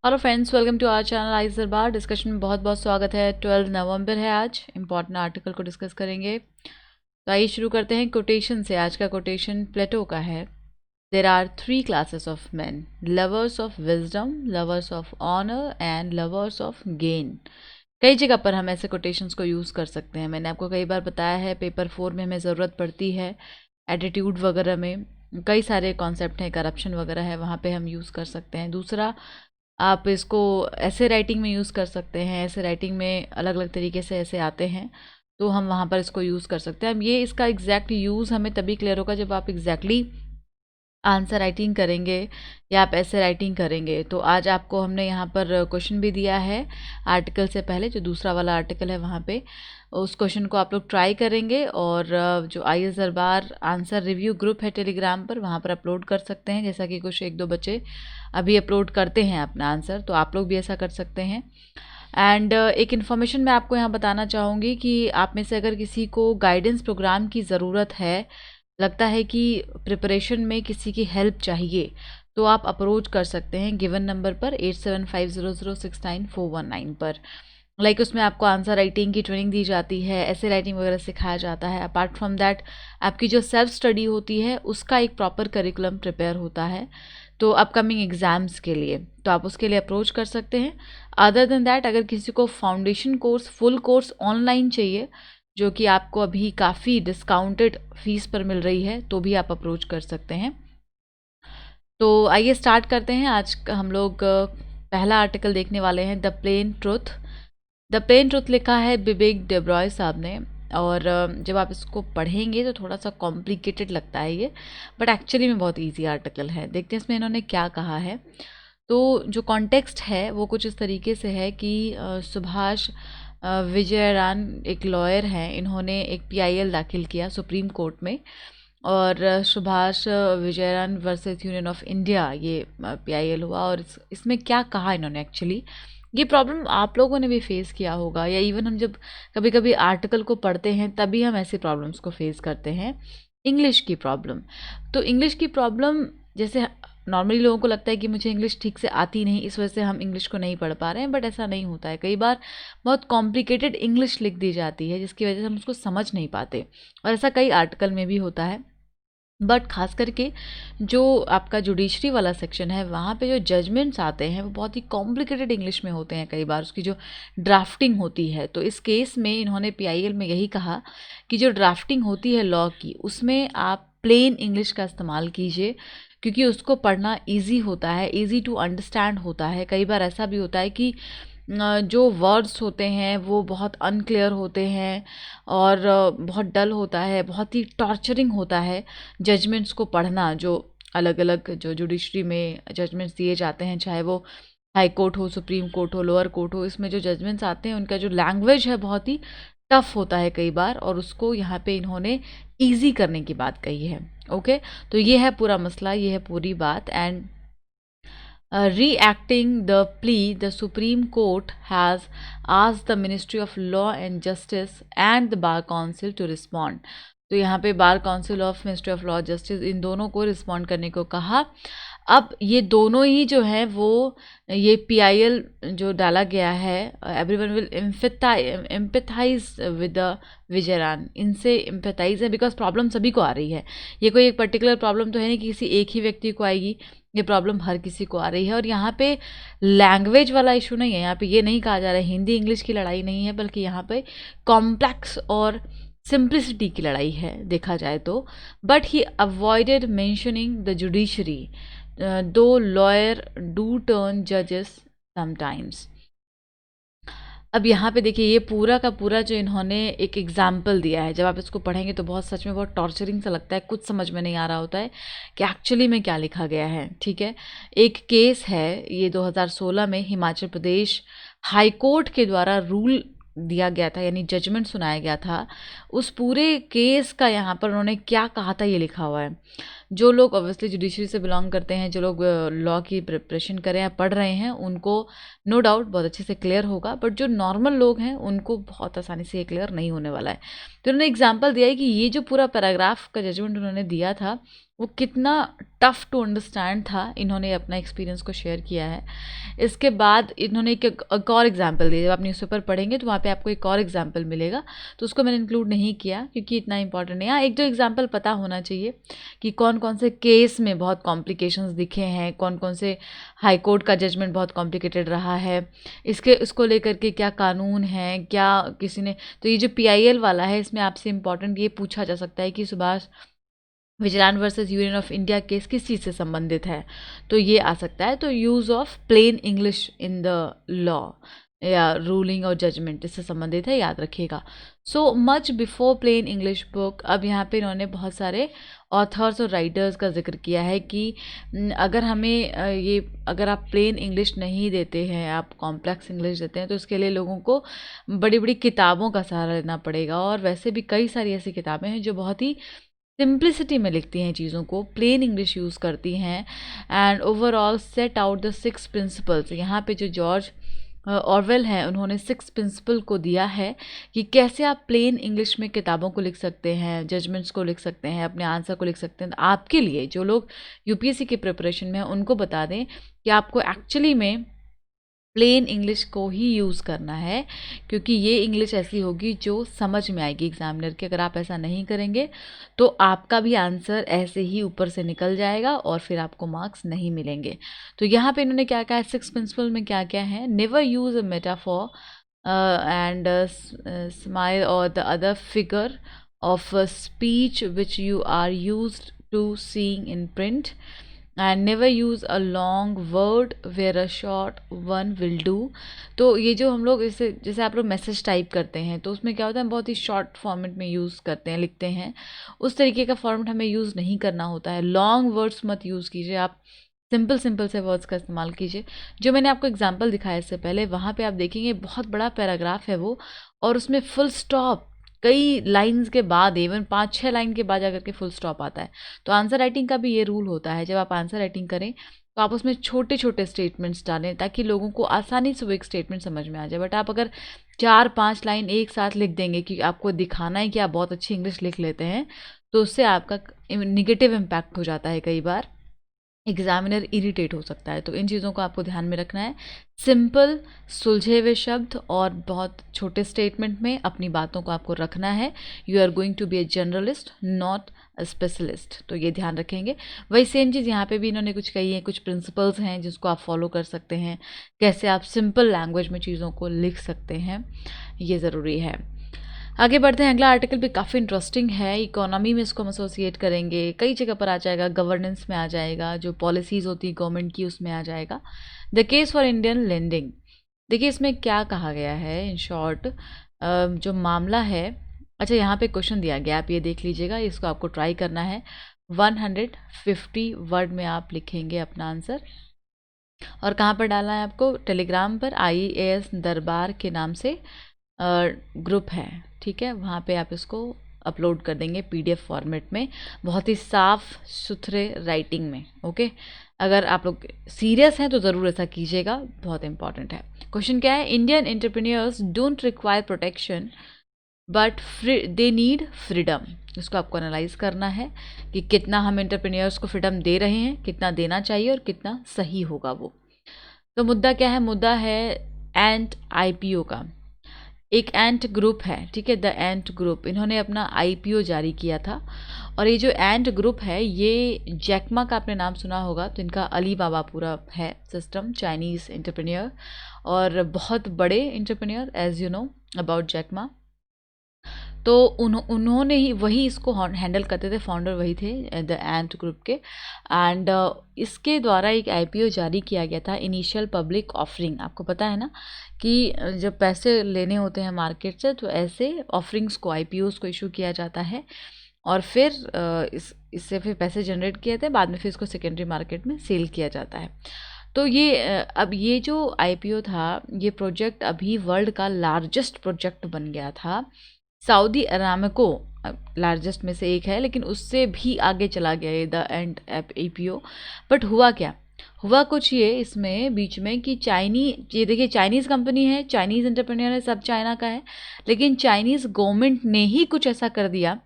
Hello friends, welcome to our channel आइज दरबार। Discussion में बहुत बहुत स्वागत है। 12 नवंबर है आज। इंपॉर्टेंट आर्टिकल को डिस्कस करेंगे, तो आइए शुरू करते हैं कोटेशन से। आज का कोटेशन प्लेटो का है। There are 3 classes of man, lovers of wisdom, lovers of honour and lovers of gain. कई जगह पर हम ऐसे कोटेशंस को यूज़ कर सकते हैं। मैंने आपको कई बार बताया है, पेपर 4 में हमें ज़रूरत पड़ती है एटीट्यूड वगैरह में। कई सारे कॉन्सेप्ट हैं, करप्शन वगैरह है, वहाँ पे हम यूज़ कर सकते हैं। दूसरा, आप इसको ऐसे राइटिंग में यूज़ कर सकते हैं। ऐसे राइटिंग में अलग अलग तरीके से ऐसे आते हैं, तो हम वहाँ पर इसको यूज़ कर सकते हैं। अब ये इसका एग्जैक्ट यूज़ हमें तभी क्लियर होगा जब आप एग्जैक्टली आंसर राइटिंग करेंगे या आप ऐसे राइटिंग करेंगे। तो आज आपको हमने यहाँ पर क्वेश्चन भी दिया है आर्टिकल से पहले, जो दूसरा वाला आर्टिकल है वहाँ पे उस क्वेश्चन को आप लोग ट्राई करेंगे। और जो आईएएस दरबार आंसर रिव्यू ग्रुप है टेलीग्राम पर, वहाँ पर अपलोड कर सकते हैं। जैसा कि कुछ 1-2 बच्चे अभी अपलोड करते हैं अपना आंसर, तो आप लोग भी ऐसा कर सकते हैं। एंड एक इन्फॉर्मेशन मैं आपको यहाँ बताना चाहूँगी कि आप में से अगर किसी को गाइडेंस प्रोग्राम की ज़रूरत है, लगता है कि प्रिपरेशन में किसी की हेल्प चाहिए, तो आप अप्रोच कर सकते हैं गिवन नंबर पर 8750069419 पर। उसमें आपको आंसर राइटिंग की ट्रेनिंग दी जाती है, ऐसे राइटिंग वगैरह सिखाया जाता है। अपार्ट फ्रॉम दैट आपकी जो सेल्फ स्टडी होती है उसका एक प्रॉपर करिकुलम प्रिपेयर होता है, तो अपकमिंग एग्ज़ाम्स के लिए, तो आप उसके लिए अप्रोच कर सकते हैं। अदर देन दैट, अगर किसी को foundation course full course online चाहिए, जो कि आपको अभी काफ़ी डिस्काउंटेड फीस पर मिल रही है, तो भी आप अप्रोच कर सकते हैं। तो आइए स्टार्ट करते हैं। आज हम लोग पहला आर्टिकल देखने वाले हैं, the plain truth. The plain truth लिखा है बिबेक डेब्रॉय साहब ने, और जब आप इसको पढ़ेंगे तो थोड़ा सा कॉम्प्लिकेटेड लगता है ये, बट एक्चुअली में बहुत इजी आर्टिकल है। देखते हैं इसमें इन्होंने क्या कहा है। तो जो कॉन्टेक्स्ट है वो कुछ इस तरीके से है कि सुभाष विजयरान एक लॉयर हैं, इन्होंने एक पीआईएल दाखिल किया सुप्रीम कोर्ट में, और Subhash Vijayran versus Union of India ये पीआईएल हुआ। और इसमें क्या कहा इन्होंने, एक्चुअली ये प्रॉब्लम आप लोगों ने भी फेस किया होगा, या इवन हम जब कभी कभी आर्टिकल को पढ़ते हैं तभी हम ऐसे प्रॉब्लम्स को फेस करते हैं। इंग्लिश की प्रॉब्लम, तो इंग्लिश की प्रॉब्लम, जैसे नॉर्मली लोगों को लगता है कि मुझे इंग्लिश ठीक से आती नहीं, इस वजह से हम इंग्लिश को नहीं पढ़ पा रहे हैं, बट ऐसा नहीं होता है। कई बार बहुत कॉम्प्लिकेटेड इंग्लिश लिख दी जाती है जिसकी वजह से हम उसको समझ नहीं पाते, और ऐसा कई आर्टिकल में भी होता है। बट खास करके जो आपका जुडिशरी वाला सेक्शन है, वहाँ पे जो जजमेंट्स आते हैं वो बहुत ही कॉम्प्लिकेटेड इंग्लिश में होते हैं, कई बार उसकी जो ड्राफ्टिंग होती है। तो इस केस में इन्होंने पीआईएल में यही कहा कि जो ड्राफ्टिंग होती है लॉ की, उसमें आप प्लेन इंग्लिश का इस्तेमाल कीजिए, क्योंकि उसको पढ़ना ईजी होता है, ईजी टू अंडरस्टैंड होता है। कई बार ऐसा भी होता है कि जो वर्ड्स होते हैं वो बहुत अनक्लियर होते हैं और बहुत डल होता है, बहुत ही टॉर्चरिंग होता है जजमेंट्स को पढ़ना। जो अलग अलग जो जुडिशरी में जजमेंट्स दिए जाते हैं, चाहे वो हाई कोर्ट हो, सुप्रीम कोर्ट हो, लोअर कोर्ट हो, इसमें जो जजमेंट्स आते हैं उनका जो लैंग्वेज है बहुत ही टफ होता है कई बार, और उसको यहाँ पे इन्होंने ईजी करने की बात कही है। ओके, तो ये है पूरा मसला, ये है पूरी बात। And reacting the plea, the Supreme Court has asked the Ministry of Law and Justice and the Bar Council to respond. तो यहाँ पे bar council of ministry of law justice, इन दोनों को रिस्पॉन्ड करने को कहा। अब ये दोनों ही जो हैं वो ये पीआईएल जो डाला गया है, everyone will empathise with the Vijayran, इनसे एम्पैथाइज है बिकॉज प्रॉब्लम सभी को आ रही है। ये कोई एक पर्टिकुलर प्रॉब्लम तो है नहीं कि किसी एक ही व्यक्ति को आएगी, ये प्रॉब्लम हर किसी को आ रही है। और यहाँ पे लैंग्वेज वाला इशू नहीं है, यहाँ पे ये नहीं कहा जा रहा है हिंदी इंग्लिश की लड़ाई नहीं है, बल्कि यहाँ पे कॉम्प्लेक्स और सिंप्लिसिटी की लड़ाई है देखा जाए तो। But he avoided mentioning the judiciary, दो लॉयर डू टर्न जजेस समटाइम्स। अब यहाँ पे देखिए, ये पूरा का पूरा जो इन्होंने एक एग्जाम्पल दिया है, जब आप इसको पढ़ेंगे तो बहुत सच में बहुत टॉर्चरिंग सा लगता है, कुछ समझ में नहीं आ रहा होता है कि एक्चुअली में क्या लिखा गया है। ठीक है, एक केस है, ये 2016 में हिमाचल प्रदेश हाई कोर्ट के द्वारा रूल दिया गया था, यानी जजमेंट सुनाया गया था। उस पूरे केस का यहाँ पर उन्होंने क्या कहा था ये लिखा हुआ है। जो लोग ऑब्वियसली जुडिशरी से बिलोंग करते हैं, जो लोग लॉ की प्रिपरेशन करें या पढ़ रहे हैं, उनको नो डाउट बहुत अच्छे से क्लियर होगा, बट जो नॉर्मल लोग हैं उनको बहुत आसानी से ये क्लियर नहीं होने वाला है। तो उन्होंने एग्जाम्पल दिया है कि ये जो पूरा पैराग्राफ का जजमेंट उन्होंने दिया था वो कितना टफ टू अंडरस्टैंड था। इन्होंने अपना एक्सपीरियंस को शेयर किया है। इसके बाद इन्होंने एक और एग्जाम्पल दिया। जब आप न्यूज़पेपर पढ़ेंगे तो वहाँ पे आपको एक और एग्जाम्पल मिलेगा, तो उसको मैंने इंक्लूड नहीं किया क्योंकि इतना इंपॉर्टेंट नहीं है। हाँ, एक दो एग्जाम्पल पता होना चाहिए कि कौन कौन से केस में बहुत कॉम्प्लिकेशंस दिखे हैं, कौन कौन से हाई कोर्ट का जजमेंट बहुत कॉम्प्लिकेटेड रहा है, इसको लेकर के क्या कानून है, क्या किसी ने, तो ये जो PIL वाला है इसमें आपसे इम्पॉर्टेंट ये पूछा जा सकता है कि Subhash Vijiland versus Union of India case किस चीज़ से संबंधित है, तो ये आ सकता है। तो use of plain English in the law या रूलिंग और जजमेंट इससे संबंधित है, याद रखिएगा। So much before plain English book. अब यहाँ पे इन्होंने बहुत सारे ऑथर्स और राइटर्स का जिक्र किया है कि अगर हमें अगर आप प्लेन इंग्लिश नहीं देते हैं, आप कॉम्प्लेक्स इंग्लिश देते हैं, तो इसके लिए लोगों को बड़ी बड़ी किताबों का सहारा लेना पड़ेगा। और वैसे भी कई सारी ऐसी किताबें हैं जो बहुत ही सिंप्लिसिटी में लिखती हैं चीज़ों को, प्लेन इंग्लिश यूज़ करती हैं and overall set out the 6 principles. यहाँ पे जो जॉर्ज ऑरवेल है उन्होंने 6 प्रिंसिपल को दिया है कि कैसे आप प्लेन इंग्लिश में किताबों को लिख सकते हैं, जजमेंट्स को लिख सकते हैं, अपने आंसर को लिख सकते हैं। तो आपके लिए जो लोग UPSC की प्रिपरेशन में हैं उनको बता दें कि आपको एक्चुअली में प्लेन इंग्लिश को ही यूज़ करना है, क्योंकि ये इंग्लिश ऐसी होगी जो समझ में आएगी एग्जामिनर के। अगर आप ऐसा नहीं करेंगे तो आपका भी आंसर ऐसे ही ऊपर से निकल जाएगा और फिर आपको मार्क्स नहीं मिलेंगे। तो यहाँ पे इन्होंने क्या कहा है, 6 प्रिंसिपल में क्या क्या है। Never use a metaphor and simile और the other figure of speech which you are used to seeing in print and never use a long word where a short one will do. तो ये जो हम लोग जैसे आप लोग message type करते हैं तो उसमें क्या होता है, हम बहुत ही शॉर्ट फॉर्मेट में यूज़ करते हैं, लिखते हैं, उस तरीके का फॉर्मेट हमें यूज़ नहीं करना होता है। लॉन्ग वर्ड्स मत यूज़ कीजिए, आप सिंपल से वर्ड्स का इस्तेमाल कीजिए। जो मैंने आपको एग्जांपल दिखाया इससे पहले, वहाँ पे आप देखेंगे बहुत बड़ा पैराग्राफ है वो, और उसमें फुल स्टॉप कई लाइंस के बाद, इवन 5-6 लाइन के बाद जाकर के फुल स्टॉप आता है। तो आंसर राइटिंग का भी ये रूल होता है, जब आप आंसर राइटिंग करें तो आप उसमें छोटे छोटे स्टेटमेंट्स डालें ताकि लोगों को आसानी से वो एक स्टेटमेंट समझ में आ जाए। बट आप अगर 4-5 लाइन एक साथ लिख देंगे कि आपको दिखाना है कि आप बहुत अच्छी इंग्लिश लिख लेते हैं, तो उससे आपका निगेटिव इम्पैक्ट हो जाता है। कई बार एग्जामिनर इरिटेट हो सकता है। तो इन चीज़ों को आपको ध्यान में रखना है। सिंपल सुलझे हुए शब्द और बहुत छोटे स्टेटमेंट में अपनी बातों को आपको रखना है। You are going to be a generalist not a specialist, तो ये ध्यान रखेंगे। वही सेम चीज़ यहाँ पे भी इन्होंने कुछ कही है, कुछ प्रिंसिपल्स हैं जिसको आप फॉलो कर सकते हैं, कैसे आप सिंपल लैंग्वेज में चीज़ों को लिख सकते हैं, ये ज़रूरी है। आगे बढ़ते हैं। अगला आर्टिकल भी काफ़ी इंटरेस्टिंग है। इकोनॉमी में इसको हम एसोसिएट करेंगे, कई जगह पर आ जाएगा, गवर्नेंस में आ जाएगा, जो पॉलिसीज़ होती है गवर्नमेंट की उसमें आ जाएगा। The case for Indian lending. देखिए इसमें क्या कहा गया है इन शॉर्ट, जो मामला है। अच्छा, यहाँ पे क्वेश्चन दिया गया, आप ये देख लीजिएगा, इसको आपको ट्राई करना है। 150 वर्ड में आप लिखेंगे अपना आंसर, और कहाँ पर डालना है आपको, टेलीग्राम पर IAS दरबार के नाम से ग्रुप है, ठीक है, वहाँ पे आप इसको अपलोड कर देंगे PDF फॉर्मेट में, बहुत ही साफ सुथरे राइटिंग में। ओके, अगर आप लोग सीरियस हैं तो ज़रूर ऐसा कीजिएगा, बहुत इंपॉर्टेंट है। क्वेश्चन क्या है, Indian entrepreneurs don't require protection but they need freedom. इसको आपको एनालाइज करना है कि कितना हम एंटरप्रेन्योर्स को फ्रीडम दे रहे हैं, कितना देना चाहिए और कितना सही होगा वो। तो मुद्दा क्या है, मुद्दा है एंट IPO का। एक एंट ग्रुप है, ठीक है, द एंट ग्रुप, इन्होंने अपना IPO जारी किया था। और ये जो एंट ग्रुप है ये जैकमा का आपने नाम सुना होगा, तो इनका अलीबाबा पूरा है सिस्टम, चाइनीज़ एंटरप्रेन्योर और बहुत बड़े entrepreneur as you know about Jack Ma. तो उन्होंने ही वही इसको हैंडल करते थे, फाउंडर वही थे द एंट ग्रुप के। एंड इसके द्वारा एक IPO जारी किया गया था, इनिशियल पब्लिक ऑफरिंग। आपको पता है ना कि जब पैसे लेने होते हैं मार्केट से तो ऐसे ऑफरिंग्स को, IPOs को इशू किया जाता है और फिर इससे फिर पैसे जनरेट किए थे, बाद में फिर इसको सेकेंडरी मार्केट में सेल किया जाता है। तो ये अब ये जो IPO था, ये प्रोजेक्ट अभी वर्ल्ड का लार्जेस्ट प्रोजेक्ट बन गया था। सऊदी अरामको लार्जेस्ट में से एक है, लेकिन उससे भी आगे चला गया ये द एंड IPO। बट हुआ क्या, हुआ कुछ ये इसमें बीच में कि ये देखिए चाइनीज़ कंपनी है, चाइनीज़ एंटरप्रेन्योर है, सब चाइना का है, लेकिन चाइनीज़ गवर्नमेंट ने ही कुछ ऐसा कर दिया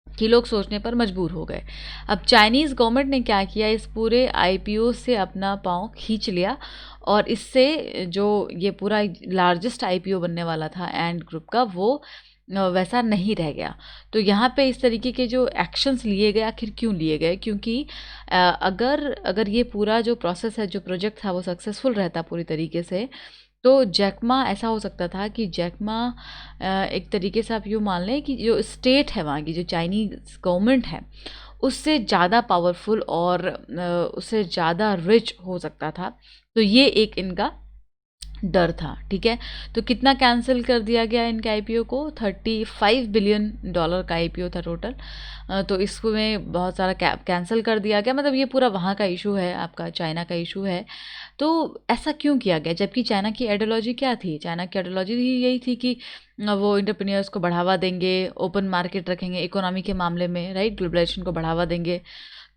कि लोग सोचने पर मजबूर हो गए। अब चाइनीज़ गवर्नमेंट ने क्या किया, इस पूरे IPO से अपना पाँव खींच लिया, और इससे जो ये पूरा लार्जेस्ट IPO बनने वाला था एंड ग्रुप का, वो वैसा नहीं रह गया। तो यहाँ पे इस तरीके के जो एक्शंस लिए गए, आखिर क्यों लिए गए, क्योंकि अगर ये पूरा जो प्रोसेस है, जो प्रोजेक्ट था, वो सक्सेसफुल रहता पूरी तरीके से, तो जैकमा, ऐसा हो सकता था कि जैकमा एक तरीके से आप यूँ मान लें कि जो स्टेट है वहाँ की, जो चाइनीज़ गवर्नमेंट है, उससे ज़्यादा पावरफुल और उससे ज़्यादा रिच हो सकता था। तो ये एक इनका डर था, ठीक है। तो कितना कैंसिल कर दिया गया इनके IPO को, $35 बिलियन का IPO था टोटल। तो इसमें बहुत सारा कैंसिल कर दिया गया, मतलब ये पूरा वहाँ का इशू है, आपका चाइना का इशू है। तो ऐसा क्यों किया गया, जबकि चाइना की आइडियोलॉजी क्या थी, चाइना की आइडियोलॉजी यही थी कि वो एंटरप्रेन्योर्स को बढ़ावा देंगे, ओपन मार्केट रखेंगे इकोनॉमी के मामले में, राइट, ग्लोबलाइजेशन को बढ़ावा देंगे।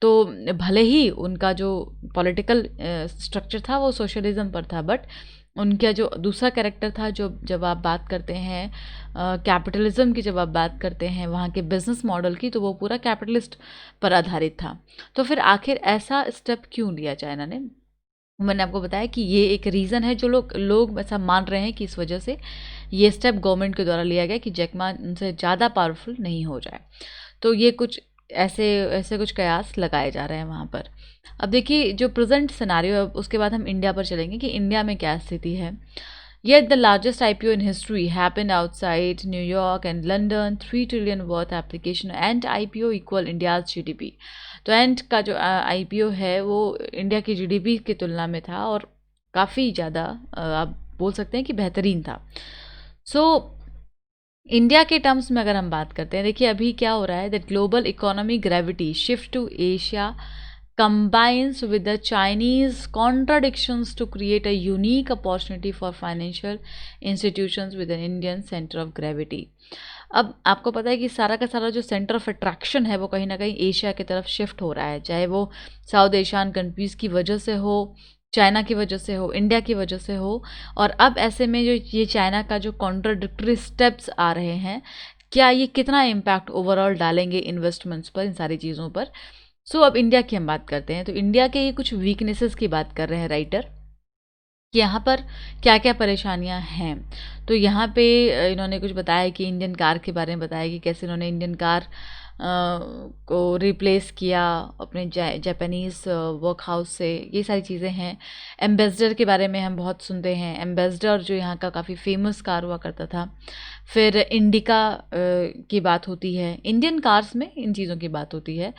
तो भले ही उनका जो पॉलिटिकल स्ट्रक्चर था वो सोशलिज्म पर था, बट उनका जो दूसरा कैरेक्टर था, जो जब आप बात करते हैं कैपिटलिज्म की, जब आप बात करते हैं वहाँ के बिजनेस मॉडल की, तो वो पूरा कैपिटलिस्ट पर आधारित था। तो फिर आखिर ऐसा स्टेप क्यों लिया चाइना ने, मैंने आपको बताया कि ये एक रीज़न है, जो लोग ऐसा मान रहे हैं कि इस वजह से ये स्टेप गवर्नमेंट के द्वारा लिया गया कि जैकमा उनसे ज़्यादा पावरफुल नहीं हो जाए। तो ये कुछ ऐसे कुछ कयास लगाए जा रहे हैं वहाँ पर। अब देखिए जो प्रेजेंट सिनारियो है, उसके बाद हम इंडिया पर चलेंगे कि इंडिया में क्या स्थिति है। Yet the largest IPO in history happened outside New York and London, 3 trillion worth application and IPO equal India's GDP। तो एंड का जो IPO है वो इंडिया की GDP की तुलना में था, और काफ़ी ज़्यादा आप बोल सकते हैं कि बेहतरीन था। सो इंडिया के टर्म्स में अगर हम बात करते हैं, देखिए अभी क्या हो रहा है, that global economy gravity shift to Asia combines with the Chinese contradictions to create a unique opportunity for financial institutions with an Indian center of gravity। अब आपको पता है कि सारा का सारा जो सेंटर ऑफ अट्रैक्शन है वो कहीं ना कहीं एशिया की तरफ शिफ्ट हो रहा है, चाहे वो साउथ एशियन कंट्रीज़ की वजह से हो, चाइना की वजह से हो, इंडिया की वजह से हो। और अब ऐसे में जो ये चाइना का जो कॉन्ट्राडिक्टरी स्टेप्स आ रहे हैं, क्या ये कितना इम्पैक्ट ओवरऑल डालेंगे इन्वेस्टमेंट्स पर, इन सारी चीज़ों पर। सो अब इंडिया की हम बात करते हैं, तो इंडिया के ये कुछ वीकनेसेस की बात कर रहे हैं राइटर, कि यहाँ पर क्या क्या परेशानियाँ हैं। तो यहाँ पे इन्होंने कुछ बताया कि इंडियन कार के बारे में बताया कि कैसे इन्होंने इंडियन कार को रिप्लेस किया अपने जापानीज़ वर्क हाउस से, ये सारी चीज़ें हैं। एम्बेसडर के बारे में हम बहुत सुनते हैं, एम्बेसडर जो यहाँ का काफ़ी फेमस कार हुआ करता था। फिर इंडिका की बात होती है, इंडियन कार्स में इन चीज़ों की बात होती है।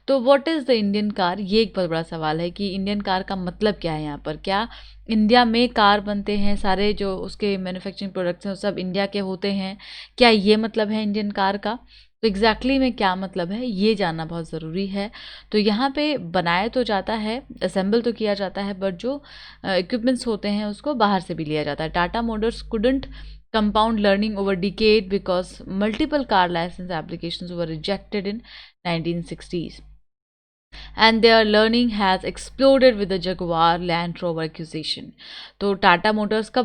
तो what is the Indian car, ये एक बहुत बड़ा सवाल है कि इंडियन कार का मतलब क्या है यहाँ पर। क्या इंडिया में कार बनते हैं, सारे जो उसके मैन्युफैक्चरिंग प्रोडक्ट्स हैं वो सब इंडिया के होते हैं, क्या ये मतलब है इंडियन कार का। तो एग्जैक्टली में क्या मतलब है ये जानना बहुत ज़रूरी है। तो यहाँ पे बनाया तो जाता है, असेंबल तो किया जाता है, बट जो इक्विपमेंट्स होते हैं उसको बाहर से भी लिया जाता है। Tata Motors couldn't compound learning over decade because multiple car license applications were rejected in 1960s and their learning has exploded with the Jaguar Land Rover acquisition। तो टाटा मोटर्स का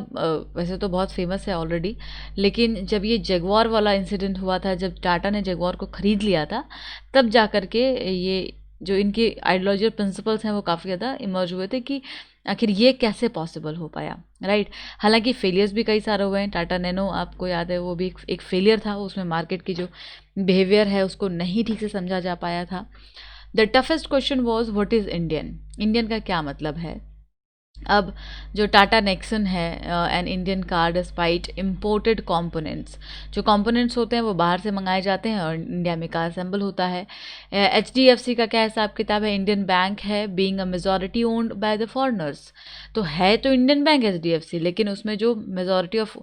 वैसे तो बहुत फेमस है ऑलरेडी, लेकिन जब ये जगवार वाला इंसिडेंट हुआ था, जब टाटा ने जगवार को ख़रीद लिया था, तब जा कर के ये जो इनके आइडियोलॉजी और प्रिंसिपल्स हैं वो काफ़ी ज़्यादा इमर्ज हुए थे कि आखिर ये कैसे पॉसिबल हो पाया, राइट। हालांकि फेलियर्स भी कई सारे हुए हैं। टाटा नैनो आपको याद है वो भी एक फेलियर था, उसमें मार्केट की जो बिहेवियर है उसको नहीं ठीक से समझा जा पाया था। The toughest question was what is Indian, Indian का क्या मतलब है। अब जो टाटा नेक्सन है an Indian car despite imported components, जो कंपोनेंट्स होते हैं वो बाहर से मंगाए जाते हैं और इंडिया में कार असेंबल होता है। HDFC का क्या हिसाब किताब है, इंडियन बैंक है, being a majority owned by the foreigners. तो है तो इंडियन बैंक HDFC, लेकिन उसमें जो मेजॉरिटी ऑफ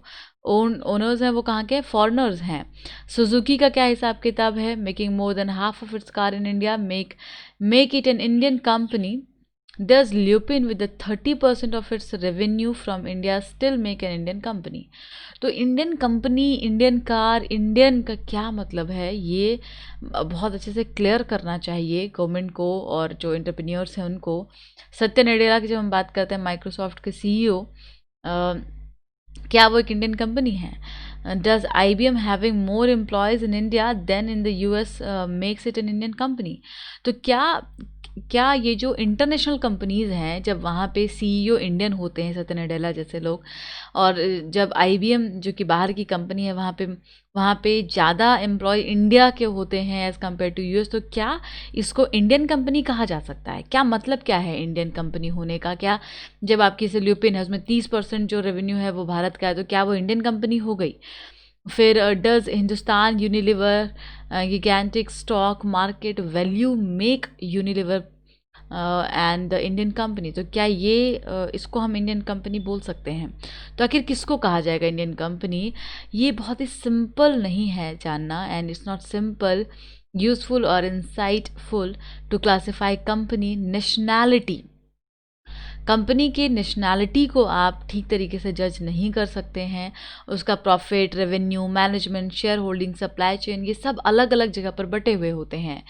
ओनर्स हैं वो कहाँ के, फॉरेनर्स हैं। सुजुकी का क्या हिसाब किताब है, making more than half of its car in India, make it an Indian company Does Lupin with the 30% of its revenue from India still make an Indian company? तो Indian company, Indian car, Indian का क्या मतलब है, ये बहुत अच्छे से clear करना चाहिए गवर्नमेंट को और जो एंटरप्रेन्योर्स हैं उनको। सत्य नडेला की जब हम बात करते हैं, माइक्रोसॉफ्ट के सीईओ, क्या वो एक इंडियन कंपनी है? Does IBM having more employees in India than in the US makes it an Indian company? तो क्या ये जो इंटरनेशनल कंपनीज़ हैं, जब वहाँ पे सीईओ इंडियन होते हैं, सत्य नडेला जैसे लोग, और जब IBM जो कि बाहर की कंपनी है, वहाँ पे ज़्यादा एम्प्लॉय इंडिया के होते हैं एज़ कम्पेयर टू US, तो क्या इसको इंडियन कंपनी कहा जा सकता है? क्या मतलब क्या है इंडियन कंपनी होने का? क्या जब आपकी से ल्यूपिन है उसमें 30% जो रेवेन्यू है वो भारत का है, तो क्या वो इंडियन कंपनी हो गई? फिर does Hindustan Unilever gigantic stock market value make Unilever and the Indian company? तो क्या ये इसको हम इंडियन कंपनी बोल सकते हैं? तो आखिर किसको कहा जाएगा इंडियन कंपनी? ये बहुत ही सिंपल नहीं है जानना, and it's not simple, useful और insightful to classify company nationality. Company की नेशनैलिटी को आप ठीक तरीके से जज नहीं कर सकते हैं। उसका profit, revenue, management, share holding, supply chain, ये सब अलग अलग जगह पर बटे हुए होते हैं।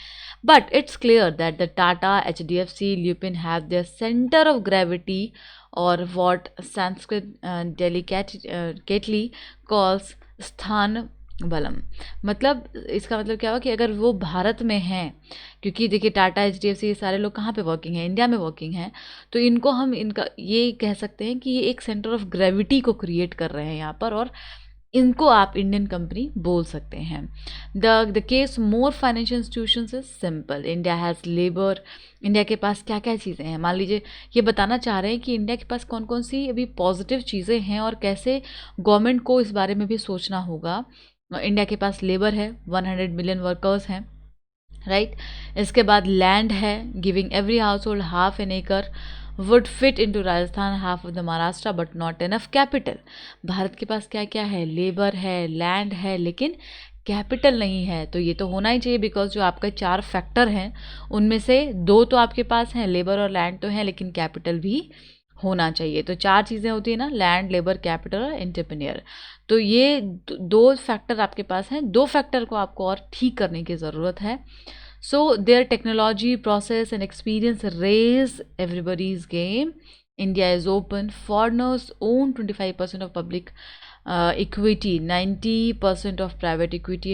But it's clear that the Tata, HDFC, lupin have their centre of gravity, और वॉट संस्कृत डेलिकेटली कॉल्स स्थान बलम। मतलब इसका मतलब क्या हुआ कि अगर वो भारत में हैं, क्योंकि देखिए टाटा, HDFC, ये सारे लोग कहाँ पे वर्किंग हैं? इंडिया में वर्किंग हैं। तो इनको हम इनका ये कह सकते हैं कि ये एक सेंटर ऑफ ग्रेविटी को क्रिएट कर रहे हैं यहाँ पर, और इनको आप इंडियन कंपनी बोल सकते हैं। The case more financial institutions is simple. India has labour. India के पास क्या क्या चीज़ें हैं? मान लीजिए ये बताना चाह रहे हैं कि इंडिया के पास कौन कौन सी अभी पॉजिटिव चीज़ें हैं और कैसे गवर्नमेंट को इस बारे में भी सोचना होगा। इंडिया के पास लेबर है, 100 मिलियन वर्कर्स हैं, राइट। इसके बाद लैंड है, giving every household half an acre would fit into Rajasthan, half of the Maharashtra, but not enough capital. Bharat के पास क्या क्या है? लेबर है, लैंड है, लेकिन कैपिटल नहीं है। तो ये तो होना ही चाहिए, बिकॉज जो आपके 4 फैक्टर हैं उनमें से 2 तो आपके पास हैं, लेबर और लैंड तो हैं, लेकिन कैपिटल भी होना चाहिए। तो 4 चीज़ें होती है ना, लैंड, लेबर, कैपिटल और एंटरप्रेन्योर। तो ये 2 फैक्टर आपके पास हैं, 2 फैक्टर को आपको और ठीक करने की ज़रूरत है। So their technology, process and experience raise everybody's game. India is open. Foreigners own 25% of public equity, 90% of private equity,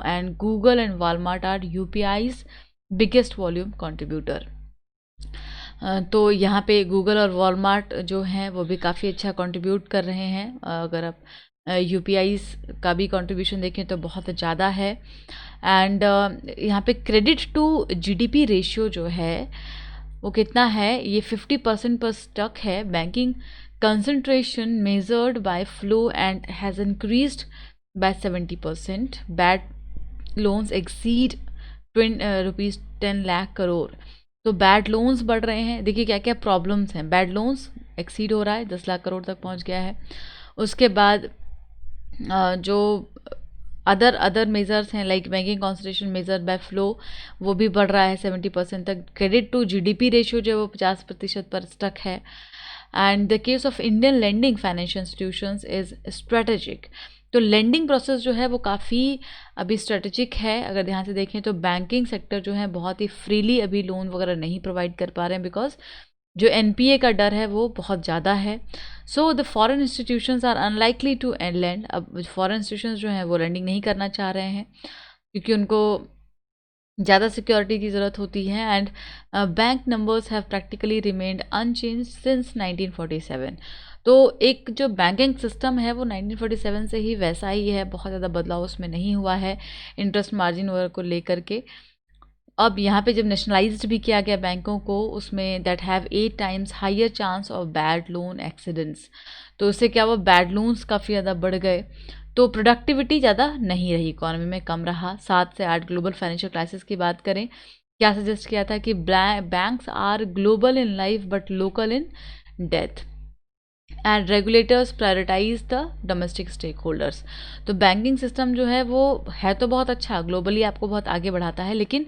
and Google and Walmart are UPI's biggest volume contributor. तो यहाँ पे गूगल और वॉलमार्ट जो हैं वो भी काफ़ी अच्छा कंट्रीब्यूट कर रहे हैं। अगर आप UPIs का भी कंट्रीब्यूशन देखें तो बहुत ज़्यादा है। एंड यहाँ पे क्रेडिट टू GDP रेशियो जो है वो कितना है? ये 50% पर स्टक है। Banking concentration measured by flow and has increased by 70%। Bad loans exceed ₹10 lakh crore. तो बैड लोन्स बढ़ रहे हैं। देखिए क्या क्या प्रॉब्लम्स हैं। बैड लोन्स एक्सीड हो रहा है, 10 लाख करोड़ तक पहुंच गया है। उसके बाद जो अदर मेजर्स हैं, like banking concentration measure by flow, वो भी बढ़ रहा है 70% तक। क्रेडिट टू GDP रेशियो जो है वो 50% पर स्टक है। And the case of Indian lending financial institutions is strategic. तो लेंडिंग प्रोसेस जो है वो काफ़ी अभी स्ट्रेटेजिक है। अगर ध्यान से देखें तो बैंकिंग सेक्टर जो है बहुत ही फ्रीली अभी लोन वगैरह नहीं प्रोवाइड कर पा रहे हैं, बिकॉज जो NPA का डर है वो बहुत ज़्यादा है। So the foreign institutions are unlikely to lend. अब फॉरेन इंस्टीट्यूशंस जो हैं वो लेंडिंग नहीं करना चाह रहे हैं, क्योंकि उनको ज़्यादा सिक्योरिटी की ज़रूरत होती है। And bank numbers have practically remained unchanged since 1947। तो एक जो बैंकिंग सिस्टम है वो 1947 से ही वैसा ही है, बहुत ज़्यादा बदलाव उसमें नहीं हुआ है इंटरेस्ट मार्जिन वगैरह को लेकर के। अब यहाँ पे जब नेशनलाइज्ड भी किया गया बैंकों को, उसमें that have 8 times higher chance of bad loan accidents. तो उससे क्या हुआ? बैड लोन्स काफ़ी ज़्यादा बढ़ गए। तो प्रोडक्टिविटी ज़्यादा नहीं रही, इकॉनमी में कम रहा। 7 से 8 ग्लोबल फाइनेंशियल क्राइसिस की बात करें, क्या सजेस्ट किया था कि banks are global in life but local in death. And regulators prioritise the domestic stake holders. तो बैंकिंग सिस्टम जो है वो है तो बहुत अच्छा, ग्लोबली आपको बहुत आगे बढ़ाता है, लेकिन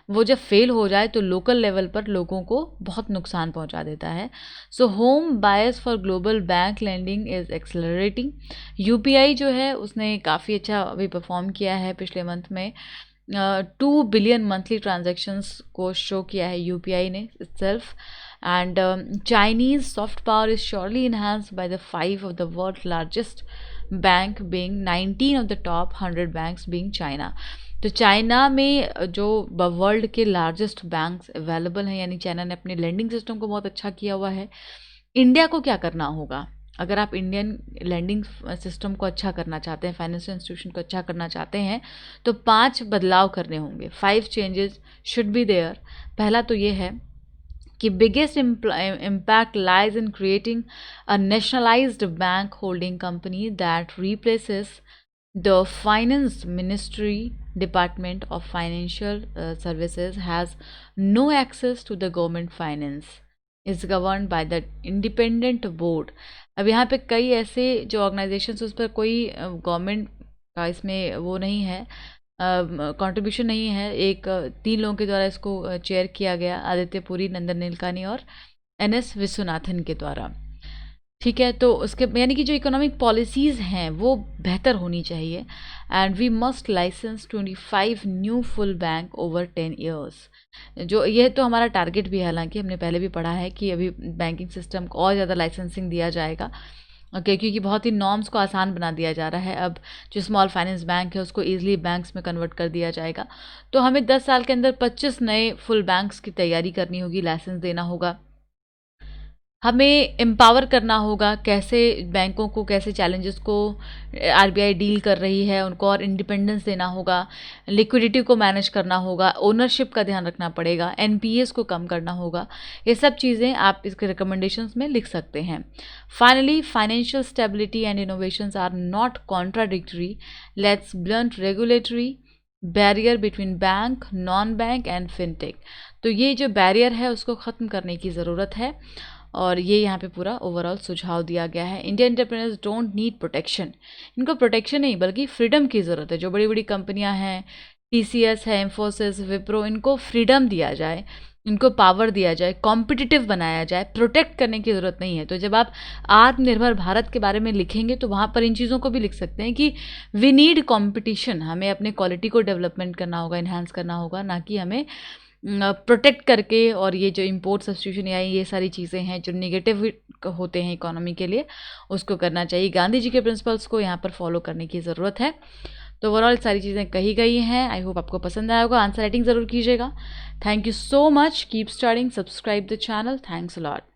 वो जब फेल हो जाए तो लोकल लेवल पर लोगों को बहुत नुकसान पहुंचा देता है। So home buyers for global bank lending is accelerating. UPI जो है उसने काफ़ी अच्छा अभी परफॉर्म किया है पिछले मंथ में। 2 बिलियन मंथली ट्रांजेक्शन्स को शो किया है यूपीआई ने itself. And Chinese soft power is surely enhanced by the 5 of the world's largest bank being 19 of the top 100 banks being China. तो चाइना में जो वर्ल्ड के लार्जेस्ट बैंक्स अवेलेबल हैं, यानी चाइना ने अपने लेंडिंग सिस्टम को बहुत अच्छा किया हुआ है। इंडिया को क्या करना होगा? अगर आप इंडियन लेंडिंग सिस्टम को अच्छा करना चाहते हैं, फाइनेंशियल इंस्टीट्यूशन को अच्छा करना चाहते हैं, तो 5 बदलाव करने होंगे। 5 चेंजेस शुड बी देयर। पहला तो ये है कि biggest impact lies in creating a nationalized bank holding company that replaces the finance ministry department of financial services has no access to the government finance, is governed by the independent board. अब यहाँ पे कई ऐसे जो organisations उस पर कोई government का इसमें वो नहीं है, कंट्रीब्यूशन नहीं है। एक 3 लोगों के द्वारा इसको चेयर किया गया, आदित्य पुरी, नंदन नीलकानी और एनएस विश्वनाथन के द्वारा। ठीक है, तो उसके यानी कि जो इकोनॉमिक पॉलिसीज़ हैं वो बेहतर होनी चाहिए। And we must license 25 new full bank over 10 years. जो ये तो हमारा टारगेट भी है, हालांकि हमने पहले भी पढ़ा है कि अभी बैंकिंग सिस्टम को और ज़्यादा लाइसेंसिंग दिया जाएगा। ओके, क्योंकि बहुत ही नॉर्म्स को आसान बना दिया जा रहा है। अब जो स्मॉल फाइनेंस बैंक है उसको ईजिली बैंक्स में कन्वर्ट कर दिया जाएगा। तो हमें 10 साल के अंदर 25 नए फुल बैंक्स की तैयारी करनी होगी, लाइसेंस देना होगा। हमें एम्पावर करना होगा, कैसे बैंकों को, कैसे चैलेंजेस को आरबीआई डील कर रही है उनको और इंडिपेंडेंस देना होगा, लिक्विडिटी को मैनेज करना होगा, ओनरशिप का ध्यान रखना पड़ेगा, एनपीएस को कम करना होगा। ये सब चीज़ें आप इसके रिकमेंडेशंस में लिख सकते हैं। Finally, financial stability and innovations are not contradictory. Let's blunt regulatory barrier between bank, non bank and fintech. तो ये जो बैरियर है उसको ख़त्म करने की ज़रूरत है, और ये यहाँ पे पूरा ओवरऑल सुझाव दिया गया है। Indian entrepreneurs don't need protection. इनको प्रोटेक्शन नहीं बल्कि फ्रीडम की ज़रूरत है। जो बड़ी बड़ी कंपनियाँ हैं, टीसीएस है, इन्फोसिस, विप्रो, इनको फ्रीडम दिया जाए, इनको पावर दिया जाए, कॉम्पिटिटिव बनाया जाए, प्रोटेक्ट करने की ज़रूरत नहीं है। तो जब आप आत्मनिर्भर भारत के बारे में लिखेंगे तो वहाँ पर इन चीज़ों को भी लिख सकते हैं कि वी नीड कॉम्पिटिशन। हमें अपने क्वालिटी को डेवलपमेंट करना होगा, इन्हांस करना होगा, ना कि हमें प्रोटेक्ट करके। और ये जो इम्पोर्ट सब्स्टिट्यूशन या ये सारी चीज़ें हैं जो निगेटिव होते हैं इकोनॉमी के लिए, उसको करना चाहिए। गांधी जी के प्रिंसिपल्स को यहाँ पर फॉलो करने की ज़रूरत है। तो ओवरऑल सारी चीज़ें कही गई हैं। आई होप आपको पसंद आया होगा। आंसर राइटिंग ज़रूर कीजिएगा। Thank you so much. Keep studying, subscribe the channel. Thanks a lot.